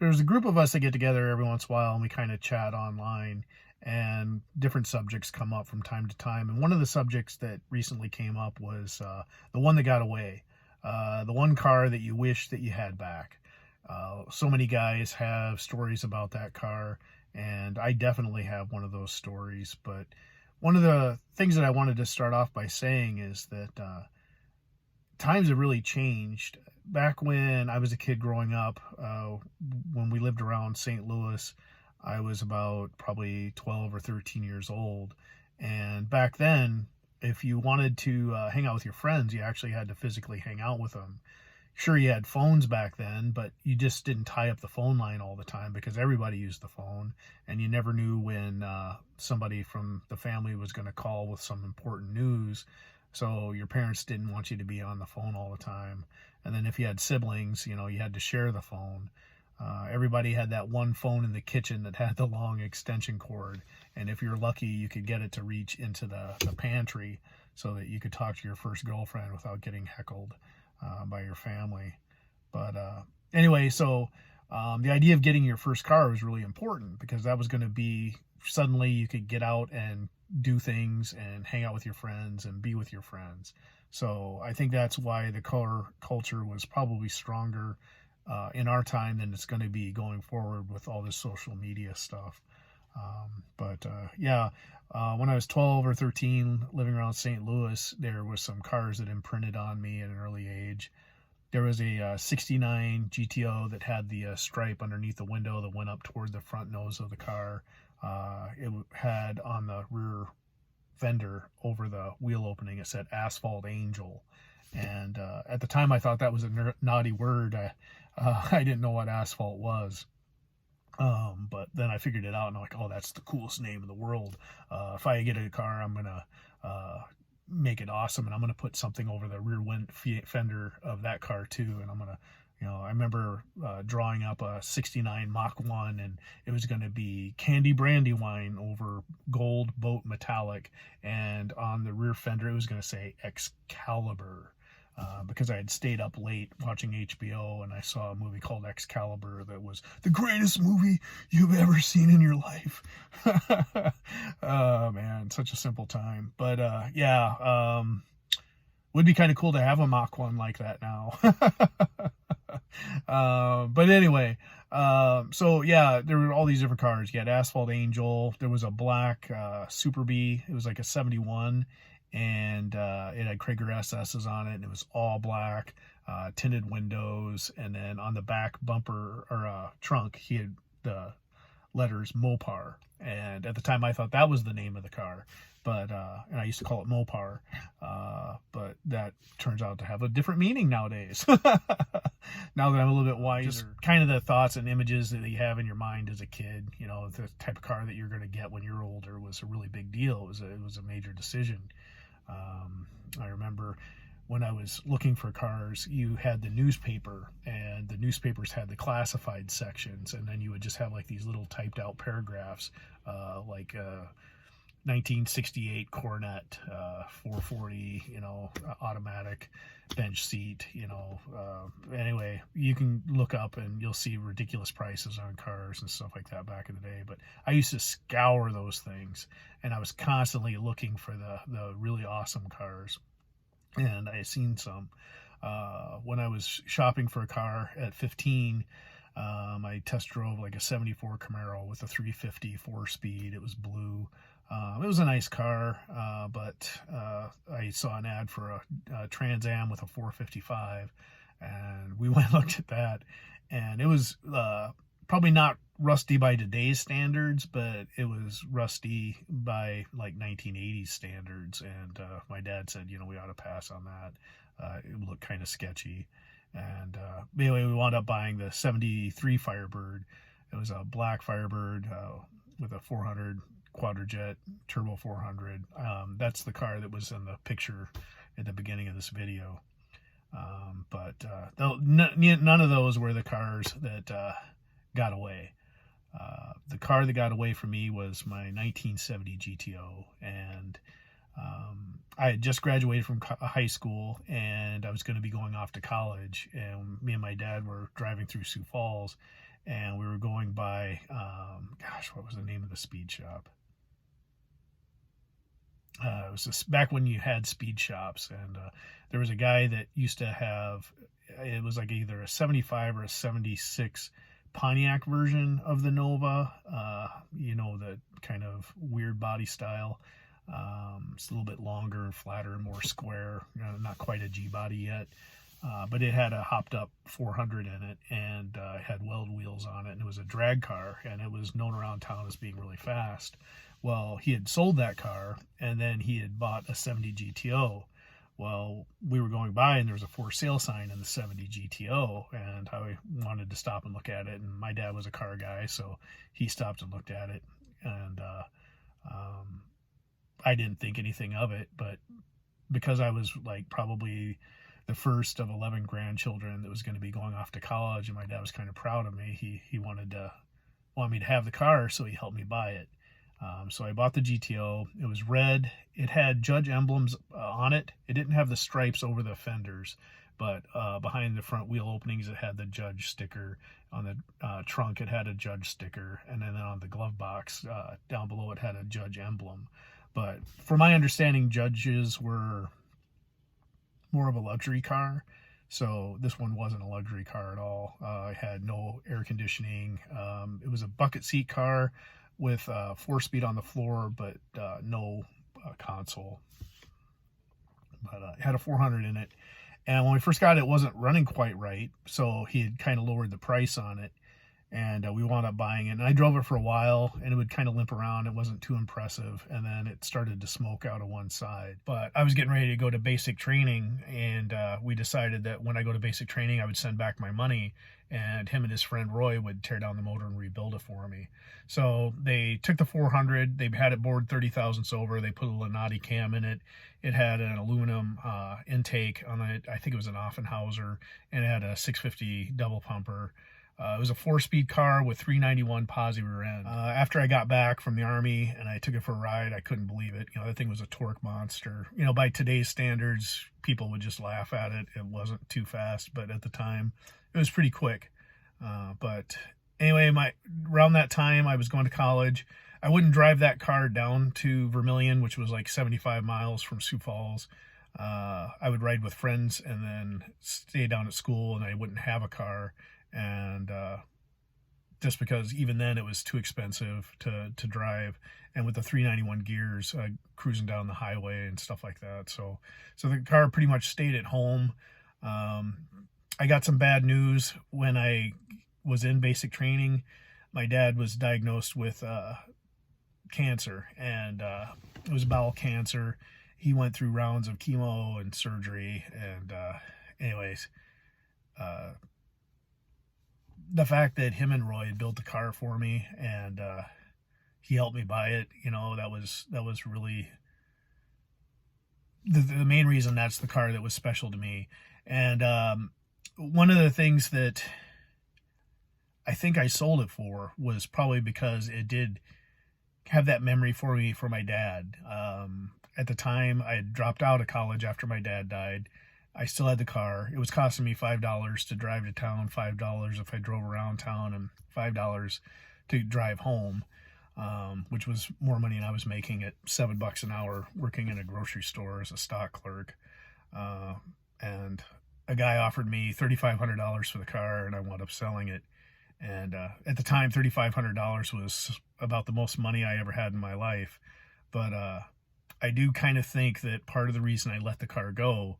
there's a group of us that get together every once in a while and we kind of chat online, and different subjects come up from time to time. And one of the subjects that recently came up was the one that got away, the one car that you wish that you had back. So many guys have stories about that car, and I definitely have one of those stories. But one of the things that I wanted to start off by saying is that times have really changed. Back when I was a kid growing up, when we lived around St. Louis, I was about probably 12 or 13 years old. And back then, if you wanted to hang out with your friends, you actually had to physically hang out with them. Sure, you had phones back then, but you just didn't tie up the phone line all the time because everybody used the phone, and you never knew when somebody from the family was going to call with some important news. So your parents didn't want you to be on the phone all the time. And then if you had siblings, you had to share the phone. Everybody had that one phone in the kitchen that had the long extension cord. And if you're lucky, you could get it to reach into the pantry so that you could talk to your first girlfriend without getting heckled by your family. But anyway, so the idea of getting your first car was really important because that was going to be suddenly you could get out and do things and hang out with your friends and be with your friends. So I think that's why the car culture was probably stronger in our time than it's going to be going forward with all this social media stuff. But yeah, when I was 12 or 13 living around St. Louis, there was some cars that imprinted on me at an early age. There was a 69 GTO that had the stripe underneath the window that went up toward the front nose of the car. It had on the rear fender over the wheel opening, it said Asphalt Angel. And at the time, I thought that was a naughty word. I didn't know what asphalt was. But then I figured it out, and I'm like, oh, that's the coolest name in the world. If I get a car, I'm going to make it awesome, and I'm going to put something over the rear fender of that car, too. And I'm going to, I remember drawing up a 69 Mach 1, and it was going to be Candy Brandywine over gold boat metallic. And on the rear fender, it was going to say Excalibur. Because I had stayed up late watching HBO and I saw a movie called Excalibur that was the greatest movie you've ever seen in your life. Oh man, such a simple time. But yeah, would be kind of cool to have a Mach 1 like that now. But anyway, so yeah, there were all these different cars. You had Asphalt Angel. There was a black Super Bee. It was like a 71. And it had Krager SS's on it, and it was all black, tinted windows, and then on the back bumper or trunk, he had the letters Mopar. And at the time, I thought that was the name of the car, but and I used to call it Mopar, but that turns out to have a different meaning nowadays. Now that I'm a little bit wiser, just kind of the thoughts and images that you have in your mind as a kid, the type of car that you're going to get when you're older was a really big deal. It was a major decision. I remember when I was looking for cars, you had the newspaper, and the newspapers had the classified sections, and then you would just have like these little typed out paragraphs, like 1968 Cornet, 440, automatic bench seat, anyway, you can look up and you'll see ridiculous prices on cars and stuff like that back in the day. But I used to scour those things, and I was constantly looking for the really awesome cars. And I seen some. When I was shopping for a car at 15, I test drove like a 74 Camaro with a 350 4-speed. It was blue. It was a nice car, but I saw an ad for a Trans Am with a 455, and we went and looked at that, and it was probably not rusty by today's standards, but it was rusty by like 1980s standards, and my dad said, we ought to pass on that. It looked kind of sketchy. And anyway, we wound up buying the 73 Firebird. It was a black Firebird with a 400 Quadrajet Turbo 400. That's the car that was in the picture at the beginning of this video. But none of those were the cars that got away. The car that got away from me was my 1970 GTO, and I had just graduated from high school, and I was going to be going off to college, and me and my dad were driving through Sioux Falls, and we were going by, gosh, what was the name of the speed shop? It was just back when you had speed shops, and there was a guy that used to have, it was like either a 75 or a 76 Pontiac version of the Nova, the kind of weird body style. It's a little bit longer and flatter and more square, not quite a G body yet. But it had a hopped up 400 in it, and it had weld wheels on it, and it was a drag car, and it was known around town as being really fast. Well, he had sold that car, and then he had bought a 70 GTO. Well, we were going by, and there was a for sale sign in the 70 GTO, and I wanted to stop and look at it, and my dad was a car guy, so he stopped and looked at it, and I didn't think anything of it, but because I was like probably the first of 11 grandchildren that was going to be going off to college, and my dad was kind of proud of me, he wanted me to have the car, so he helped me buy it. So I bought the GTO. It was red. It had Judge emblems on it. It didn't have the stripes over the fenders, but behind the front wheel openings, it had the Judge sticker. On the trunk, it had a Judge sticker, and then on the glove box down below, it had a Judge emblem. But from my understanding, Judges were more of a luxury car, so this one wasn't a luxury car at all. It had no air conditioning. It was a bucket seat car with 4-speed on the floor, but no console. But it had a 400 in it. And when we first got it, it wasn't running quite right, so he had kind of lowered the price on it. And we wound up buying it. And I drove it for a while, and it would kind of limp around. It wasn't too impressive. And then it started to smoke out of one side. But I was getting ready to go to basic training, and we decided that when I go to basic training, I would send back my money, and him and his friend Roy would tear down the motor and rebuild it for me. So they took the 400. They had it bored 30 thousandths over. They put a Lenati cam in it. It had an aluminum intake on it. I think it was an Offenhauser, and it had a 650 double pumper. It was a 4-speed car with 391 posi rear end. After I got back from the Army and I took it for a ride, I couldn't believe it. That thing was a torque monster. By today's standards, people would just laugh at it. It wasn't too fast, but at the time, it was pretty quick. But anyway, around that time, I was going to college. I wouldn't drive that car down to Vermilion, which was like 75 miles from Sioux Falls. I would ride with friends and then stay down at school, and I wouldn't have a car. And just because even then it was too expensive to drive, and with the 391 gears, cruising down the highway and stuff like that, so the car pretty much stayed at home. I got some bad news when I was in basic training. My dad was diagnosed with cancer, and it was bowel cancer. He went through rounds of chemo and surgery, and anyways, the fact that him and Roy had built the car for me, and he helped me buy it, that was really the main reason. That's the car that was special to me. And one of the things that I think I sold it for was probably because it did have that memory for me for my dad. At the time, I had dropped out of college after my dad died. I still had the car. It was costing me $5 to drive to town, $5 if I drove around town, and $5 to drive home, which was more money than I was making at $7 an hour working in a grocery store as a stock clerk. And a guy offered me $3,500 for the car, and I wound up selling it. And at the time, $3,500 was about the most money I ever had in my life. But I do kind of think that part of the reason I let the car go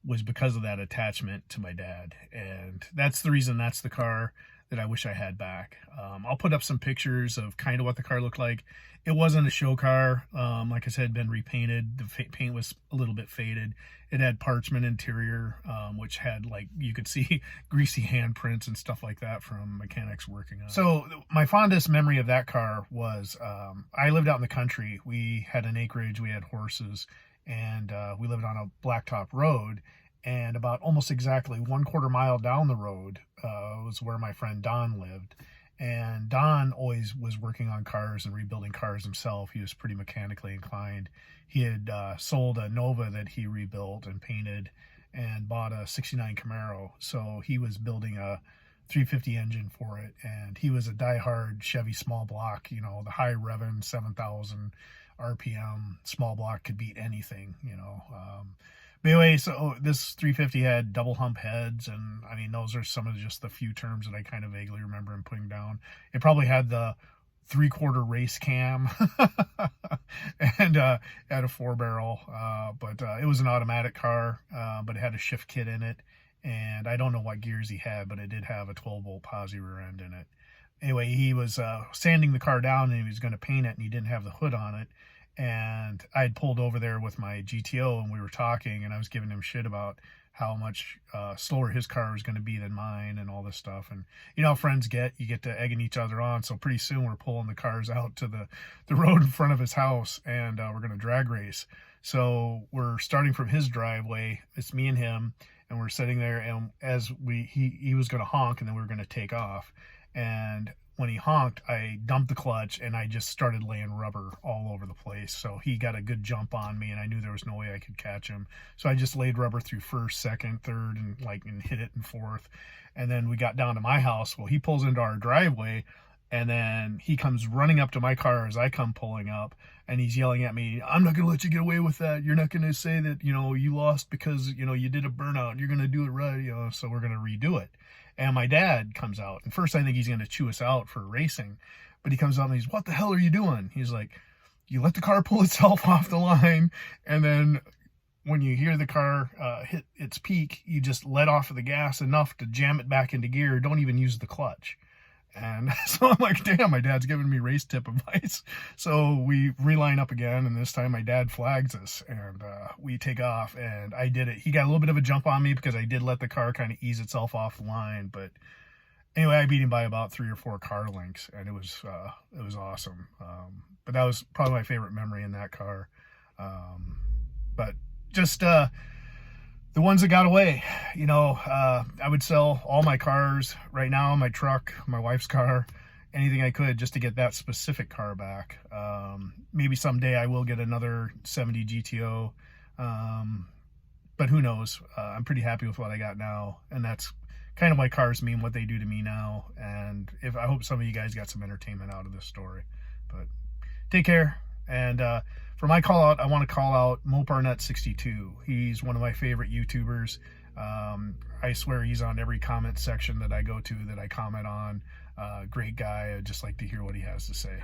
was because of that attachment to my dad. And that's the reason that's the car that I wish I had back. I'll put up some pictures of kind of what the car looked like. It wasn't a show car. Like I said, been repainted. The paint was a little bit faded. It had parchment interior, which had, like, you could see greasy handprints and stuff like that from mechanics working on it. So my fondest memory of that car was, I lived out in the country. We had an acreage, we had horses, and we lived on a blacktop road. And about almost exactly 1/4 mile down the road was where my friend Don lived. And Don always was working on cars and rebuilding cars himself. He was pretty mechanically inclined. He had sold a Nova that he rebuilt and painted and bought a 69 Camaro. So he was building a 350 engine for it. And he was a diehard Chevy small block, you know, the high revving 7,000 RPM small block could beat anything, you know. But anyway, so this 350 had double hump heads, and I mean, those are some of just the few terms that I kind of vaguely remember him putting down. It probably had the 3/4 race cam and had a 4-barrel, but it was an automatic car, but it had a shift kit in it, and I don't know what gears he had, but it did have a 12-volt posi rear end in it. Anyway, he was sanding the car down, and he was going to paint it, and he didn't have the hood on it. And I had pulled over there with my GTO, and we were talking, and I was giving him shit about how much slower his car was going to be than mine and all this stuff. And you know how friends you get to egging each other on. So pretty soon we're pulling the cars out to the road in front of his house, and we're going to drag race. So we're starting from his driveway. It's me and him, and we're sitting there, and as he was going to honk, and then we were going to take off. And when he honked, I dumped the clutch, and I just started laying rubber all over the place. So he got a good jump on me, and I knew there was no way I could catch him. So I just laid rubber through first, second, third, and hit it in fourth. And then we got down to my house. Well, he pulls into our driveway, and then he comes running up to my car as I come pulling up, and he's yelling at me, "I'm not going to let you get away with that. You're not going to say that, you know, you lost because, you know, you did a burnout. You're going to do it right, you know, so we're going to redo it." And my dad comes out, and first I think he's going to chew us out for racing, but he comes out and he's, "What the hell are you doing?" He's like, "You let the car pull itself off the line, and then when you hear the car hit its peak, you just let off of the gas enough to jam it back into gear. Don't even use the clutch." And so I'm like, damn, my dad's giving me race tip advice. So we reline up again, and this time my dad flags us, and we take off, and I did it. He got a little bit of a jump on me because I did let the car kind of ease itself off the line, but anyway, I beat him by about 3 or 4 car lengths, and it was awesome. But that was probably my favorite memory in that car. But just the ones that got away, you know, I would sell all my cars right now, my truck, my wife's car, anything I could just to get that specific car back. Maybe someday I will get another 70 GTO, but who knows? I'm pretty happy with what I got now, and that's kind of why cars mean what they do to me now. And I hope some of you guys got some entertainment out of this story. But take care, and for my call out, I want to call out Moparnet62. He's one of my favorite YouTubers. I swear he's on every comment section that I go to, that I comment on. Great guy. I'd just like to hear what he has to say.